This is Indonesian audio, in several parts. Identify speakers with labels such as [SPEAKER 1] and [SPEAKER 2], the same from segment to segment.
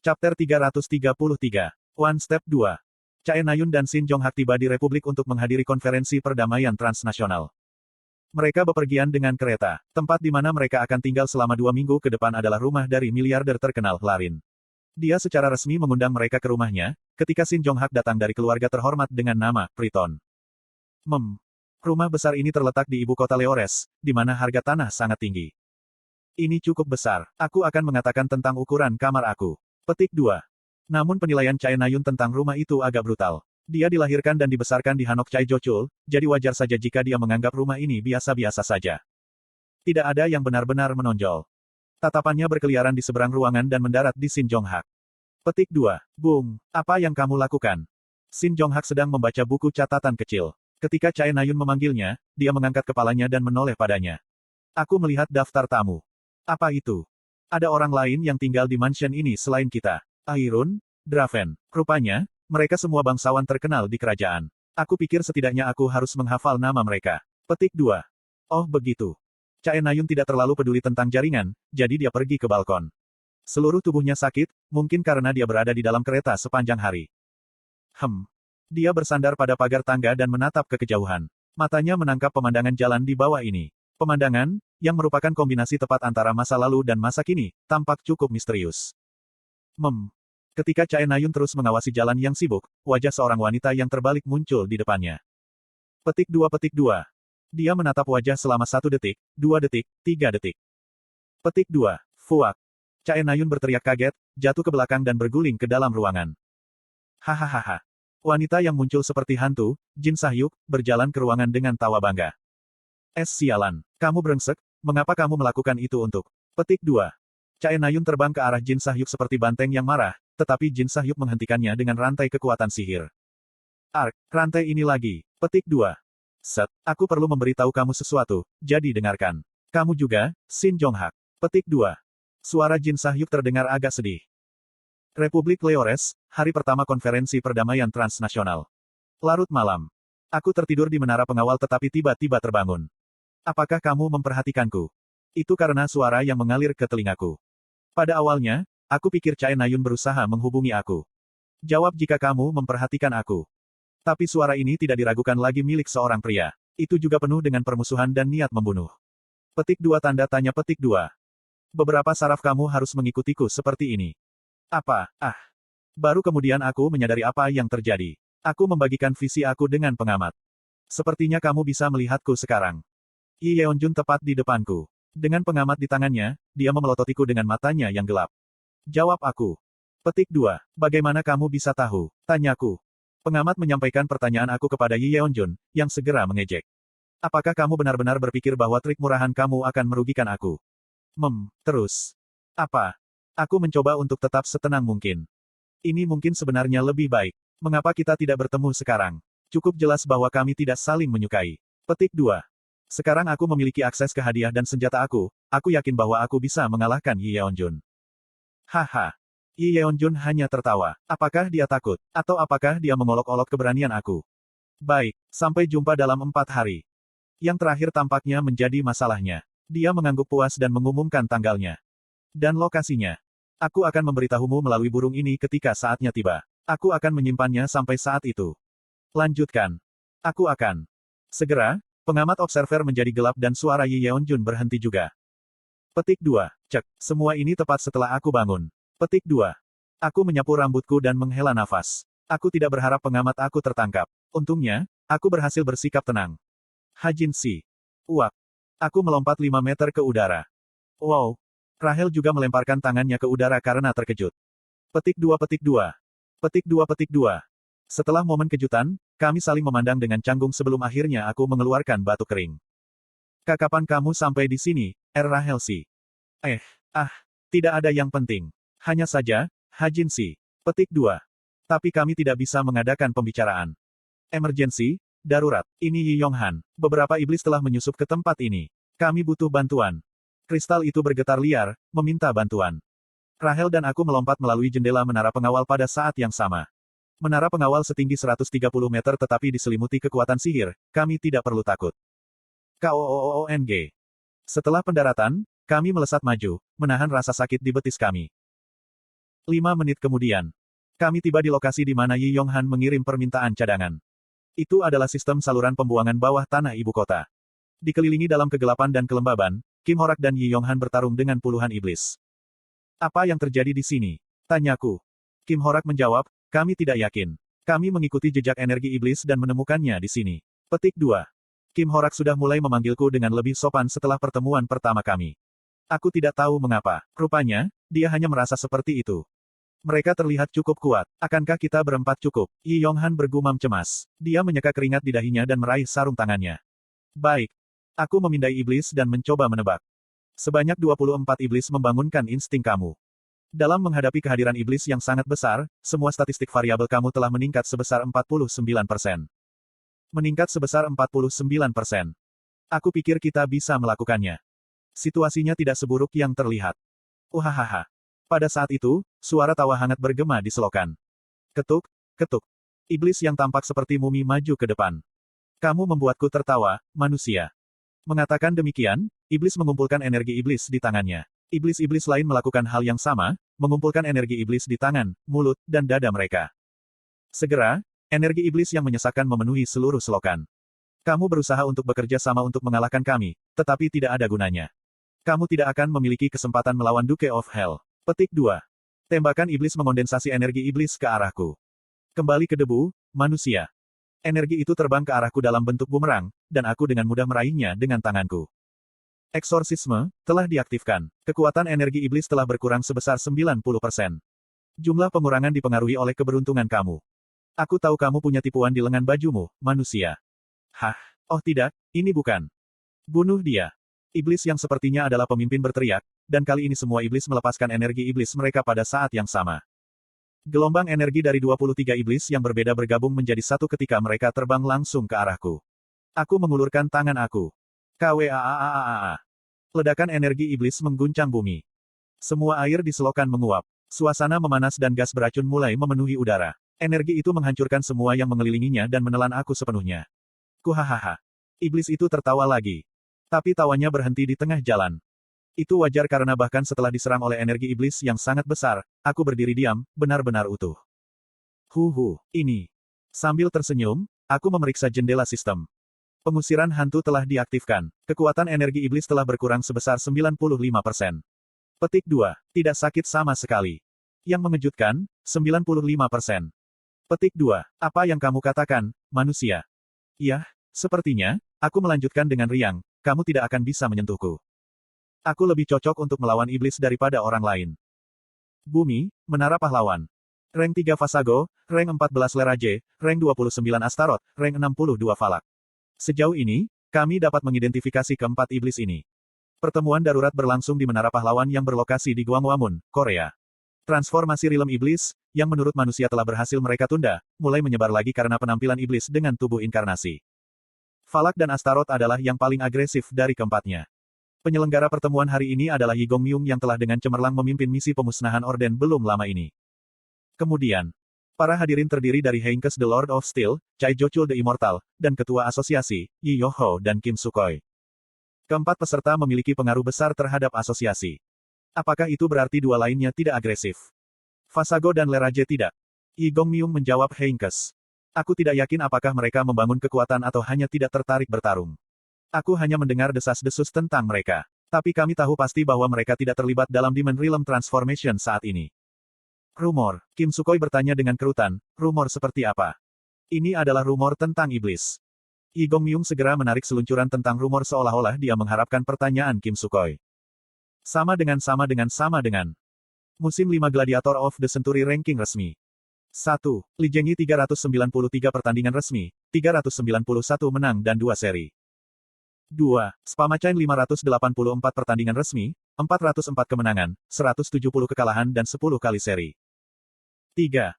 [SPEAKER 1] Chapter 333. One Step 2. Chae Nayun dan Shin Jonghak tiba di Republik untuk menghadiri konferensi perdamaian transnasional. Mereka bepergian dengan kereta. Tempat di mana mereka akan tinggal selama 2 minggu ke depan adalah rumah dari miliarder terkenal, Larin. Dia secara resmi mengundang mereka ke rumahnya, ketika Shin Jonghak datang dari keluarga terhormat dengan nama Priton. Rumah besar ini terletak di ibu kota Leores, di mana harga tanah sangat tinggi. Ini cukup besar. Aku akan mengatakan tentang ukuran kamar aku. Petik 2. Namun penilaian Chae Nayun tentang rumah itu agak brutal. Dia dilahirkan dan dibesarkan di Hanok Chai Jochul, jadi wajar saja jika dia menganggap rumah ini biasa-biasa saja. Tidak ada yang benar-benar menonjol. Tatapannya berkeliaran di seberang ruangan dan mendarat di Shin Jonghak. Petik 2. Bung, apa yang kamu lakukan? Shin Jonghak sedang membaca buku catatan kecil. Ketika Chae Nayun memanggilnya, dia mengangkat kepalanya dan menoleh padanya. Aku melihat daftar tamu. Apa itu? Ada orang lain yang tinggal di mansion ini selain kita. Airun, Draven. Rupanya, mereka semua bangsawan terkenal di kerajaan. Aku pikir setidaknya aku harus menghafal nama mereka. Petik 2. Oh begitu. Chae Nayun tidak terlalu peduli tentang jaringan, jadi dia pergi ke balkon. Seluruh tubuhnya sakit, mungkin karena dia berada di dalam kereta sepanjang hari. Dia bersandar pada pagar tangga dan menatap ke kejauhan. Matanya menangkap pemandangan jalan di bawah ini. Pemandangan, yang merupakan kombinasi tepat antara masa lalu dan masa kini, tampak cukup misterius. Ketika Chae Nayun terus mengawasi jalan yang sibuk, wajah seorang wanita yang terbalik muncul di depannya. Petik 2. Dia menatap wajah selama 1 detik, 2 detik, 3 detik. Petik 2. Fuak. Chae Nayun berteriak kaget, jatuh ke belakang dan berguling ke dalam ruangan. Hahaha. Wanita yang muncul seperti hantu, Jin Sahyuk, berjalan ke ruangan dengan tawa bangga. Sialan. Kamu brengsek, mengapa kamu melakukan itu untuk? Petik 2. Chae Nayun terbang ke arah Jin Sahyuk seperti banteng yang marah, tetapi Jin Sahyuk menghentikannya dengan rantai kekuatan sihir. Rantai ini lagi. Petik 2. Aku perlu memberitahu kamu sesuatu, jadi dengarkan. Kamu juga, Shin Jonghak. Petik 2. Suara Jin Sahyuk terdengar agak sedih. Republik Leores, hari pertama konferensi perdamaian transnasional. Larut malam. Aku tertidur di menara pengawal tetapi tiba-tiba terbangun. Apakah kamu memperhatikanku? Itu karena suara yang mengalir ke telingaku. Pada awalnya, aku pikir Chae Nayun berusaha menghubungi aku. Jawab jika kamu memperhatikan aku. Tapi suara ini tidak diragukan lagi milik seorang pria. Itu juga penuh dengan permusuhan dan niat membunuh. Petik 2 tanda tanya petik 2. Beberapa saraf kamu harus mengikutiku seperti ini. Apa? Baru kemudian aku menyadari apa yang terjadi. Aku membagikan visi aku dengan pengamat. Sepertinya kamu bisa melihatku sekarang. Yi Yeonjun tepat di depanku. Dengan pengamat di tangannya, dia memelototiku dengan matanya yang gelap. Jawab aku. Petik 2. Bagaimana kamu bisa tahu? Tanyaku. Pengamat menyampaikan pertanyaan aku kepada Yi Yeonjun, yang segera mengejek. Apakah kamu benar-benar berpikir bahwa trik murahan kamu akan merugikan aku? Terus. Apa? Aku mencoba untuk tetap setenang mungkin. Ini mungkin sebenarnya lebih baik. Mengapa kita tidak bertemu sekarang? Cukup jelas bahwa kami tidak saling menyukai. Petik 2. Sekarang aku memiliki akses ke hadiah dan senjata aku yakin bahwa aku bisa mengalahkan Yi Yeonjun. Haha. Yi Yeonjun hanya tertawa. Apakah dia takut? Atau apakah dia mengolok-olok keberanian aku? Baik, sampai jumpa dalam 4 hari. Yang terakhir tampaknya menjadi masalahnya. Dia mengangguk puas dan mengumumkan tanggalnya. Dan lokasinya. Aku akan memberitahumu melalui burung ini ketika saatnya tiba. Aku akan menyimpannya sampai saat itu. Lanjutkan. Aku akan. Segera, pengamat observer menjadi gelap dan suara Yi Yeonjun berhenti juga. Petik 2. Cek. Semua ini tepat setelah aku bangun. Petik 2. Aku menyapu rambutku dan menghela nafas. Aku tidak berharap pengamat aku tertangkap. Untungnya, aku berhasil bersikap tenang. Hajin Si. Uak. Aku melompat 5 meter ke udara. Wow. Rahel juga melemparkan tangannya ke udara karena terkejut. Petik 2. Petik 2. Setelah momen kejutan, kami saling memandang dengan canggung sebelum akhirnya aku mengeluarkan batu kering. Kapan kamu sampai di sini, Rahel Si? Tidak ada yang penting. Hanya saja, Hajin Si. Petik 2. Tapi kami tidak bisa mengadakan pembicaraan. Emergensi, darurat. Ini Yi Yonghan. Beberapa iblis telah menyusup ke tempat ini. Kami butuh bantuan. Kristal itu bergetar liar, meminta bantuan. Rahel dan aku melompat melalui jendela menara pengawal pada saat yang sama. Menara pengawal setinggi 130 meter tetapi diselimuti kekuatan sihir, kami tidak perlu takut. KOOONG. Setelah pendaratan, kami melesat maju, menahan rasa sakit di betis kami. 5 menit kemudian, kami tiba di lokasi di mana Yi Yonghan mengirim permintaan cadangan. Itu adalah sistem saluran pembuangan bawah tanah ibu kota. Dikelilingi dalam kegelapan dan kelembaban, Kim Horak dan Yi Yonghan bertarung dengan puluhan iblis. Apa yang terjadi di sini? Tanyaku. Kim Horak menjawab, kami tidak yakin. Kami mengikuti jejak energi iblis dan menemukannya di sini. Petik 2. Kim Horak sudah mulai memanggilku dengan lebih sopan setelah pertemuan pertama kami. Aku tidak tahu mengapa. Rupanya, dia hanya merasa seperti itu. Mereka terlihat cukup kuat. Akankah kita berempat cukup? Yi Yonghan bergumam cemas. Dia menyeka keringat di dahinya dan meraih sarung tangannya. Baik. Aku memindai iblis dan mencoba menebak. Sebanyak 24 iblis membangunkan insting kamu. Dalam menghadapi kehadiran iblis yang sangat besar, semua statistik variabel kamu telah meningkat sebesar 49%. Meningkat sebesar 49%. Aku pikir kita bisa melakukannya. Situasinya tidak seburuk yang terlihat. Uhahaha. Pada saat itu, suara tawa hangat bergema di selokan. Ketuk, ketuk. Iblis yang tampak seperti mumi maju ke depan. Kamu membuatku tertawa, manusia. Mengatakan demikian, iblis mengumpulkan energi iblis di tangannya. Iblis-iblis lain melakukan hal yang sama, mengumpulkan energi iblis di tangan, mulut, dan dada mereka. Segera, energi iblis yang menyesakkan memenuhi seluruh selokan. Kamu berusaha untuk bekerja sama untuk mengalahkan kami, tetapi tidak ada gunanya. Kamu tidak akan memiliki kesempatan melawan Duke of Hell. Petik 2. Tembakan iblis mengondensasi energi iblis ke arahku. Kembali ke debu, manusia. Energi itu terbang ke arahku dalam bentuk bumerang, dan aku dengan mudah meraihnya dengan tanganku. Eksorsisme telah diaktifkan. Kekuatan energi iblis telah berkurang sebesar 90%. Jumlah pengurangan dipengaruhi oleh keberuntungan kamu. Aku tahu kamu punya tipuan di lengan bajumu, manusia. Hah? Oh tidak, ini bukan. Bunuh dia. Iblis yang sepertinya adalah pemimpin berteriak, dan kali ini semua iblis melepaskan energi iblis mereka pada saat yang sama. Gelombang energi dari 23 iblis yang berbeda bergabung menjadi satu ketika mereka terbang langsung ke arahku. Aku mengulurkan tangan aku. KWAAAAA. Ledakan energi iblis mengguncang bumi. Semua air di selokan menguap. Suasana memanas dan gas beracun mulai memenuhi udara. Energi itu menghancurkan semua yang mengelilinginya dan menelan aku sepenuhnya. Kuhahaha. Iblis itu tertawa lagi. Tapi tawanya berhenti di tengah jalan. Itu wajar karena bahkan setelah diserang oleh energi iblis yang sangat besar, aku berdiri diam, benar-benar utuh. Ini. Sambil tersenyum, aku memeriksa jendela sistem. Pengusiran hantu telah diaktifkan. Kekuatan energi iblis telah berkurang sebesar 95%. Petik 2. Tidak sakit sama sekali. Yang mengejutkan, 95%. Petik 2. Apa yang kamu katakan, manusia? Yah, sepertinya, aku melanjutkan dengan riang. Kamu tidak akan bisa menyentuhku. Aku lebih cocok untuk melawan iblis daripada orang lain. Bumi, Menara Pahlawan. Rank 3 Fasago, rank 14 Leraje, rank 29 Astaroth, rank 62 Falak. Sejauh ini, kami dapat mengidentifikasi keempat iblis ini. Pertemuan darurat berlangsung di Menara Pahlawan yang berlokasi di Gwangwamun, Korea. Transformasi rilem iblis, yang menurut manusia telah berhasil mereka tunda, mulai menyebar lagi karena penampilan iblis dengan tubuh inkarnasi. Falak dan Astaroth adalah yang paling agresif dari keempatnya. Penyelenggara pertemuan hari ini adalah Yi Gongmyung yang telah dengan cemerlang memimpin misi pemusnahan Orden belum lama ini. Kemudian, para hadirin terdiri dari Heinkes the Lord of Steel, Chai Jochul the Immortal, dan Ketua Asosiasi, Yi Yoho dan Kim Sukhoi. Keempat peserta memiliki pengaruh besar terhadap asosiasi. Apakah itu berarti dua lainnya tidak agresif? Fasago dan Leraje tidak. Yi Gongmyung menjawab Heinkes. Aku tidak yakin apakah mereka membangun kekuatan atau hanya tidak tertarik bertarung. Aku hanya mendengar desas-desus tentang mereka. Tapi kami tahu pasti bahwa mereka tidak terlibat dalam Demon Realm Transformation saat ini. Rumor. Kim Sukhoi bertanya dengan kerutan, rumor seperti apa? Ini adalah rumor tentang iblis. Yi Gongmyung segera menarik seluncuran tentang rumor seolah-olah dia mengharapkan pertanyaan Kim Sukhoi. Sama dengan. Musim 5 Gladiator of the Century Ranking resmi. 1. Li Jingyi 393 pertandingan resmi, 391 menang dan 2 seri. 2. Spamachain 584 pertandingan resmi, 404 kemenangan, 170 kekalahan dan 10 kali seri. 3.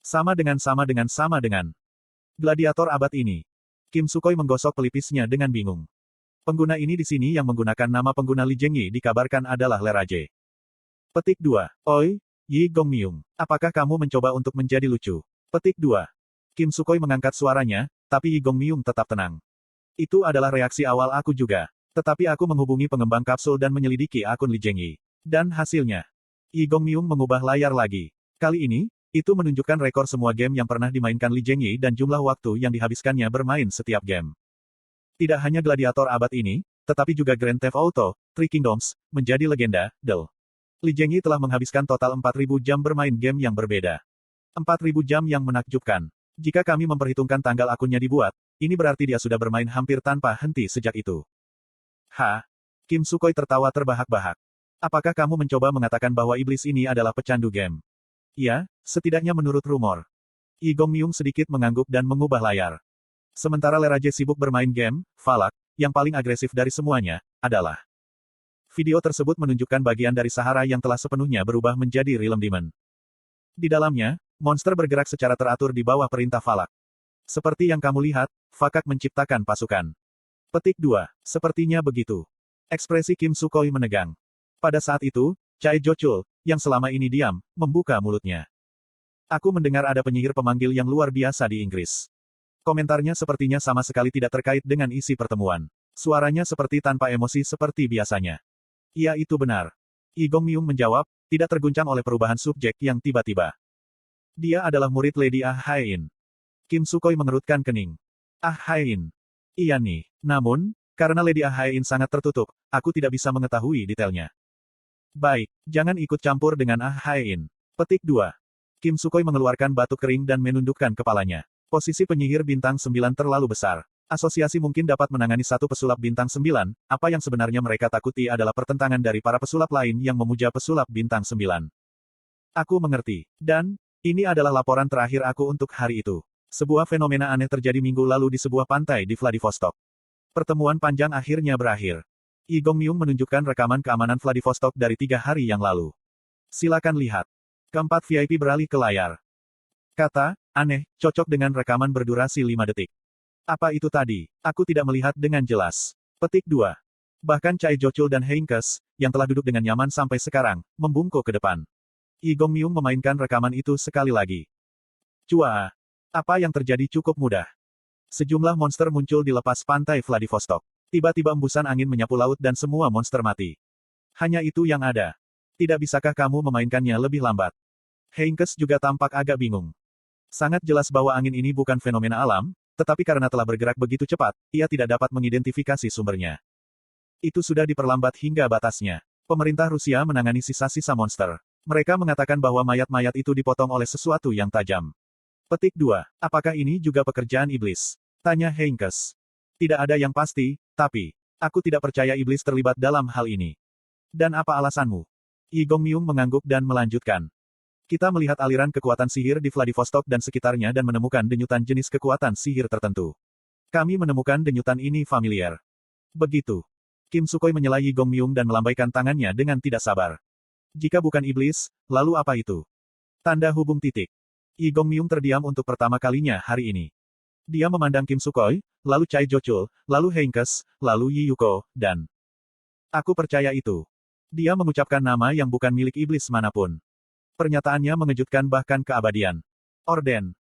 [SPEAKER 1] Sama dengan. Gladiator abad ini. Kim Sukhoi menggosok pelipisnya dengan bingung. Pengguna ini di sini yang menggunakan nama pengguna Li Jingyi dikabarkan adalah Leraje. Petik 2. Oi, Yi Gongmyung, apakah kamu mencoba untuk menjadi lucu? Petik 2. Kim Sukhoi mengangkat suaranya, tapi Yi Gongmyung tetap tenang. Itu adalah reaksi awal aku juga. Tetapi aku menghubungi pengembang kapsul dan menyelidiki akun Li Jingyi. Dan hasilnya. Yi Gongmyung mengubah layar lagi. Kali ini, itu menunjukkan rekor semua game yang pernah dimainkan Li Zhengyi dan jumlah waktu yang dihabiskannya bermain setiap game. Tidak hanya gladiator abad ini, tetapi juga Grand Theft Auto, Three Kingdoms, menjadi legenda, Del. Li Zhengyi telah menghabiskan total 4.000 jam bermain game yang berbeda. 4.000 jam yang menakjubkan. Jika kami memperhitungkan tanggal akunnya dibuat, ini berarti dia sudah bermain hampir tanpa henti sejak itu. Kim Sukoi tertawa terbahak-bahak. Apakah kamu mencoba mengatakan bahwa iblis ini adalah pecandu game? Ya, setidaknya menurut rumor. Yi Gongmyung sedikit mengangguk dan mengubah layar. Sementara Leraje sibuk bermain game, Falak, yang paling agresif dari semuanya, adalah. Video tersebut menunjukkan bagian dari Sahara yang telah sepenuhnya berubah menjadi Realm Demon. Di dalamnya, monster bergerak secara teratur di bawah perintah Falak. Seperti yang kamu lihat, Fakak menciptakan pasukan. Petik 2. Sepertinya begitu. Ekspresi Kim Sukoi menegang. Pada saat itu, Chae Jochul, yang selama ini diam, membuka mulutnya. Aku mendengar ada penyihir pemanggil yang luar biasa di Inggris. Komentarnya sepertinya sama sekali tidak terkait dengan isi pertemuan. Suaranya seperti tanpa emosi seperti biasanya. Iya itu benar. Yi Gongmyung menjawab, tidak terguncang oleh perubahan subjek yang tiba-tiba. Dia adalah murid Lady Ah Haein. Kim Sukoi mengerutkan kening. Ah Haein. Iya nih. Namun, karena Lady Ah Haein sangat tertutup, aku tidak bisa mengetahui detailnya. Baik, jangan ikut campur dengan Ah Haein. Petik 2. Kim Sukoi mengeluarkan batuk kering dan menundukkan kepalanya. Posisi penyihir bintang 9 terlalu besar. Asosiasi mungkin dapat menangani satu pesulap bintang 9, apa yang sebenarnya mereka takuti adalah pertentangan dari para pesulap lain yang memuja pesulap bintang 9. Aku mengerti. Dan, ini adalah laporan terakhir aku untuk hari itu. Sebuah fenomena aneh terjadi minggu lalu di sebuah pantai di Vladivostok. Pertemuan panjang akhirnya berakhir. Yi Gongmyung menunjukkan rekaman keamanan Vladivostok dari 3 hari yang lalu. Silakan lihat. Keempat VIP beralih ke layar. Kata, aneh, cocok dengan rekaman berdurasi 5 detik. Apa itu tadi? Aku tidak melihat dengan jelas. Petik 2. Bahkan Chae Jochul dan Heinkes, yang telah duduk dengan nyaman sampai sekarang, membungkuk ke depan. Yi Gongmyung memainkan rekaman itu sekali lagi. Cua. Apa yang terjadi cukup mudah. Sejumlah monster muncul di lepas pantai Vladivostok. Tiba-tiba embusan angin menyapu laut dan semua monster mati. Hanya itu yang ada. Tidak bisakah kamu memainkannya lebih lambat? Heinkes juga tampak agak bingung. Sangat jelas bahwa angin ini bukan fenomena alam, tetapi karena telah bergerak begitu cepat, ia tidak dapat mengidentifikasi sumbernya. Itu sudah diperlambat hingga batasnya. Pemerintah Rusia menangani sisa-sisa monster. Mereka mengatakan bahwa mayat-mayat itu dipotong oleh sesuatu yang tajam. Petik 2. Apakah ini juga pekerjaan iblis? Tanya Heinkes. Tidak ada yang pasti, tapi, aku tidak percaya iblis terlibat dalam hal ini. Dan apa alasanmu? Yi Gongmyung mengangguk dan melanjutkan. Kita melihat aliran kekuatan sihir di Vladivostok dan sekitarnya dan menemukan denyutan jenis kekuatan sihir tertentu. Kami menemukan denyutan ini familiar. Begitu. Kim Sukoi menyela Yi Gongmyung dan melambaikan tangannya dengan tidak sabar. Jika bukan iblis, lalu apa itu? Tanda hubung titik. Yi Gongmyung terdiam untuk pertama kalinya hari ini. Dia memandang Kim Sukoi, lalu Chae Jochul, lalu Heinkes, lalu Yi Yuko, dan... Aku percaya itu. Dia mengucapkan nama yang bukan milik iblis manapun. Pernyataannya mengejutkan bahkan keabadian. Orden.